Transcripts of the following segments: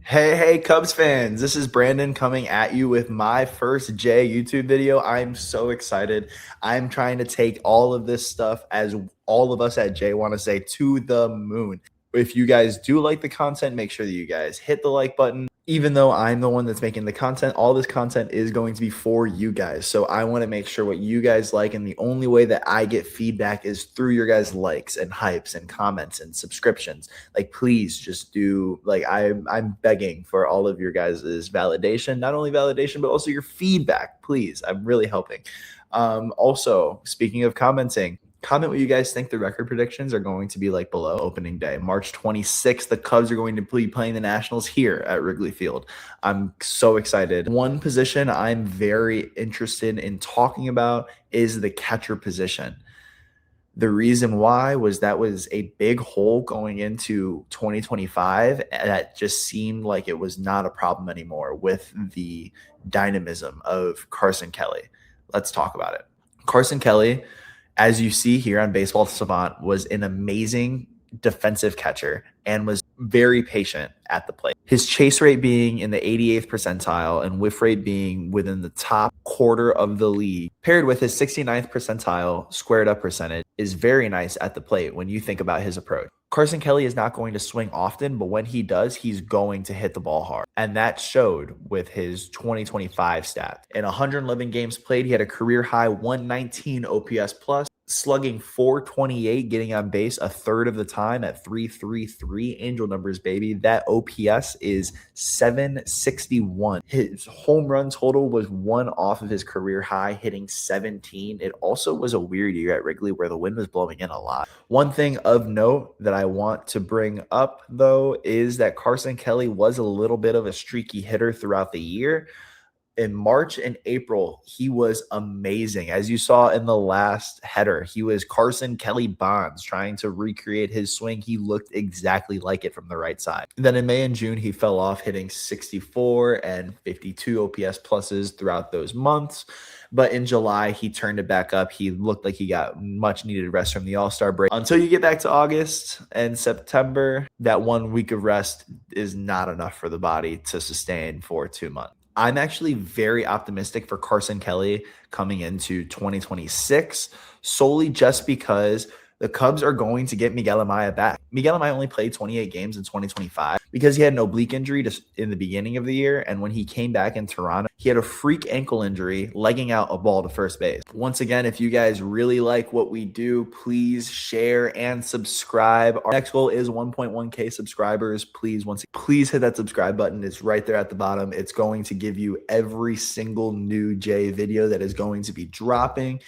Hey, Cubs fans. This is Brandon coming at you with my first J YouTube video. I'm so excited. I'm trying to take all of this stuff, as all of us at J want to say, to the moon. If you guys do like the content, make sure that you guys hit the like button. Even though I'm the one that's making the content, all this content is going to be for you guys. So I want to make sure what you guys like. And the only way that I get feedback is through your guys' likes and hypes and comments and subscriptions. Like, please just do, like, I'm begging for all of your guys' validation, not only validation, but also your feedback. Please, I'm really helping. Also, speaking of commenting, comment what you guys think the record predictions are going to be like below opening day. March 26th, the Cubs are going to be playing the Nationals here at Wrigley Field. I'm so excited. One position I'm very interested in talking about is the catcher position. The reason why was that was a big hole going into 2025 that just seemed like it was not a problem anymore with the dynamism of Carson Kelly. Let's talk about it. Carson Kelly, as you see here on Baseball Savant, was an amazing defensive catcher and was very patient at the plate. His chase rate being in the 88th percentile and whiff rate being within the top quarter of the league, paired with his 69th percentile squared up percentage, is very nice at the plate when you think about his approach. Carson Kelly is not going to swing often, but when he does, he's going to hit the ball hard. And that showed with his 2025 stats. In 111 games played, he had a career high 119 OPS plus, slugging 428, getting on base a third of the time at 333. Angel numbers, baby. That OPS is 761. His home run total was one off of his career high, hitting 17. It also was a weird year at Wrigley where the wind was blowing in a lot. One thing of note that I want to bring up, though, is that Carson Kelly was a little bit of a streaky hitter throughout the year. In March and April, he was amazing. As you saw in the last header, he was Carson Kelly Bonds trying to recreate his swing. He looked exactly like it from the right side. Then in May and June, he fell off, hitting 64 and 52 OPS pluses throughout those months. But in July, he turned it back up. He looked like he got much needed rest from the All-Star break. Until you get back to August and September, that 1 week of rest is not enough for the body to sustain for 2 months. I'm actually very optimistic for Carson Kelly coming into 2026, solely just because the Cubs are going to get Miguel Amaya back. Miguel Amaya only played 28 games in 2025 because he had an oblique injury in the beginning of the year. And when he came back in Toronto, he had a freak ankle injury, legging out a ball to first base. Once again, if you guys really like what we do, please share and subscribe. Our next goal is 1.1K subscribers. Please hit that subscribe button. It's right there at the bottom. It's going to give you every single new J video that is going to be dropping.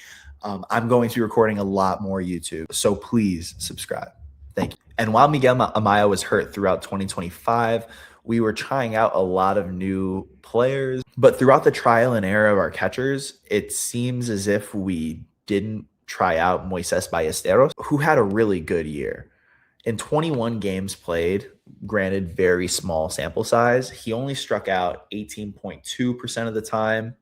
I'm going to be recording a lot more YouTube, so please subscribe. Thank you. And while Miguel Amaya was hurt throughout 2025, we were trying out a lot of new players. But throughout the trial and error of our catchers, it seems as if we didn't try out Moises Ballesteros, who had a really good year. In 21 games played, granted very small sample size, he only struck out 18.2% of the time,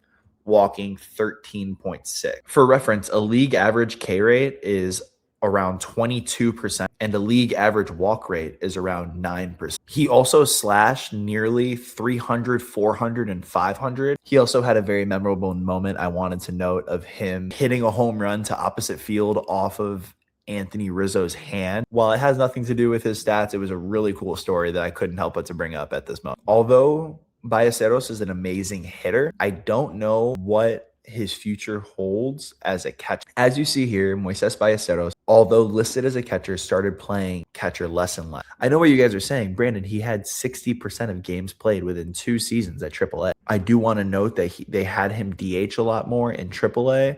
walking 13.6. For reference, a league average K rate is around 22%, and a league average walk rate is around 9%. He also slashed nearly 300, 400, and 500. He also had a very memorable moment I wanted to note of him hitting a home run to opposite field off of Anthony Rizzo's hand. While it has nothing to do with his stats, it was a really cool story that I couldn't help but to bring up at this moment. Although Ballesteros is an amazing hitter, I don't know what his future holds as a catcher. As you see here, Moises Ballesteros, although listed as a catcher, started playing catcher less and less. I know what you guys are saying. Brandon, he had 60% of games played within 2 seasons at AAA. I do want to note that they had him DH a lot more in AAA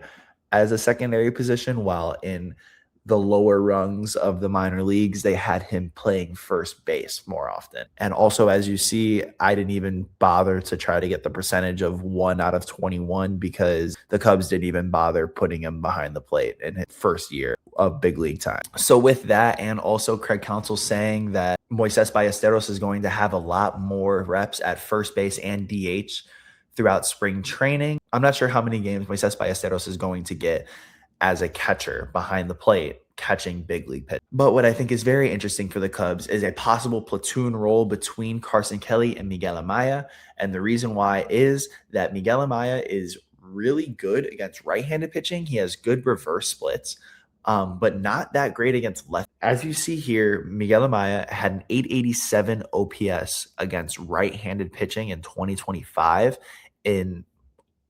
as a secondary position, while in the lower rungs of the minor leagues, they had him playing first base more often. And also, as you see, I didn't even bother to try to get the percentage of 1 out of 21 because the Cubs didn't even bother putting him behind the plate in his first year of big league time. So with that, and also Craig Counsell saying that Moises Ballesteros is going to have a lot more reps at first base and DH throughout spring training, I'm not sure how many games Moises Ballesteros is going to get as a catcher behind the plate catching big league pitch. But what I think is very interesting for the Cubs is a possible platoon role between Carson Kelly and Miguel Amaya. And the reason why is that Miguel Amaya is really good against right-handed pitching. He has good reverse splits, but not that great against left. As you see here, Miguel Amaya had an 887 OPS against right-handed pitching in 2025 in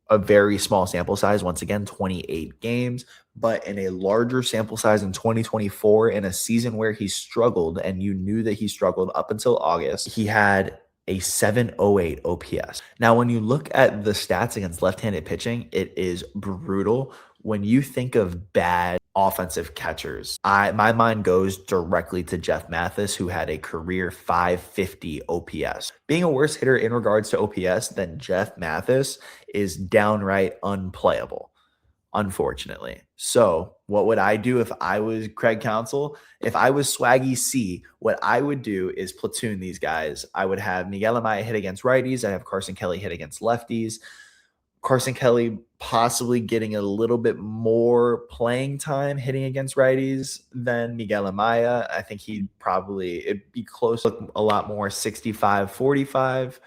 a very small sample size, once again, 28 games, but in a larger sample size in 2024, in a season where he struggled, and you knew that he struggled up until August, he had a 708 OPS. Now, when you look at the stats against left-handed pitching, it is brutal. When you think of bad offensive catchers, my mind goes directly to Jeff Mathis, who had a career 550 OPS. Being a worse hitter in regards to OPS than Jeff Mathis is downright unplayable, unfortunately. So what would I do if I was Craig Counsell? If I was Swaggy C, what I would do is platoon these guys. I would have Miguel Amaya hit against righties. I have Carson Kelly hit against lefties. Carson Kelly possibly getting a little bit more playing time hitting against righties than Miguel Amaya. I think it'd be close, a lot more 65-45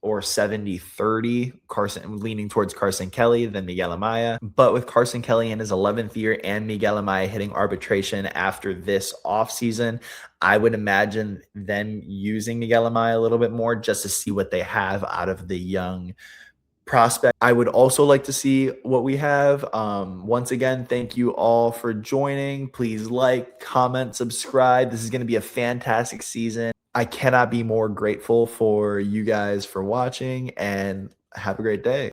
or 70-30, Carson leaning towards Carson Kelly than Miguel Amaya. But with Carson Kelly in his 11th year and Miguel Amaya hitting arbitration after this offseason, I would imagine them using Miguel Amaya a little bit more just to see what they have out of the young prospect. I would also like to see what we have. Once again, thank you all for joining. Please like, comment, subscribe. This is going to be a fantastic season. I cannot be more grateful for you guys for watching, and have a great day.